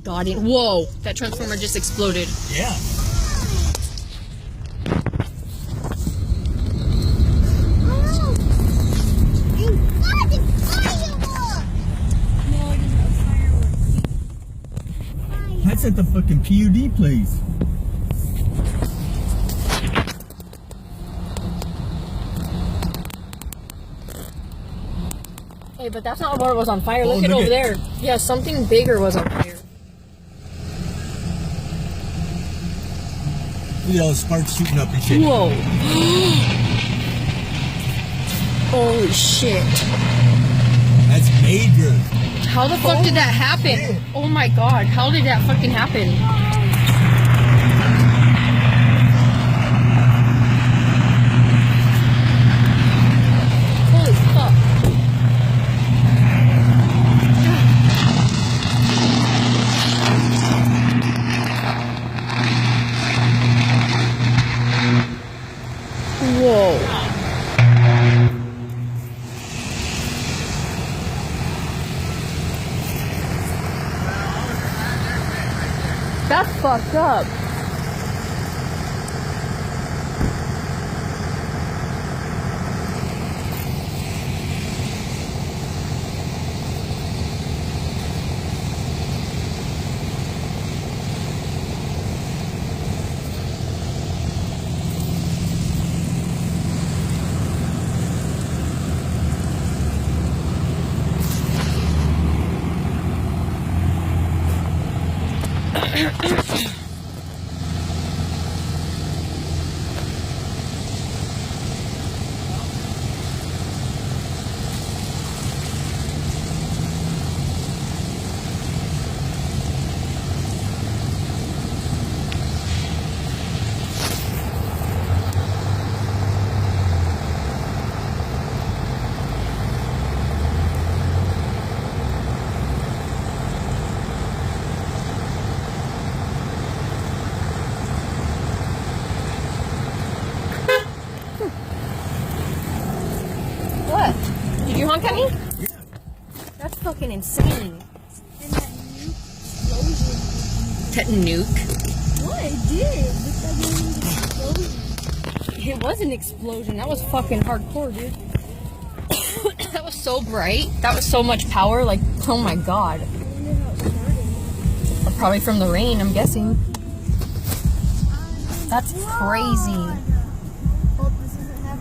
Got it. Whoa, that transformer just exploded. Yeah. That's at the fucking P.U.D. place. Hey, but that's not what was on fire. Oh, Look at look over at- there. Yeah, something bigger was on fire. Look at all the sparks shooting up and shit. Whoa. Holy shit. That's major. How the fuck did that happen? shit. Oh my god, how did that fucking happen? Holy fuck. Whoa. That's fucked up. What? Did you honk at me? Yeah. That's fucking insane. And that nuke That nuke? explosion. What? It did. Looked like an explosion. It was an explosion. That was fucking hardcore, dude. That was so bright. That was so much power. Like, oh my god. I wonder how it started. Probably from the rain, I'm guessing. That's crazy.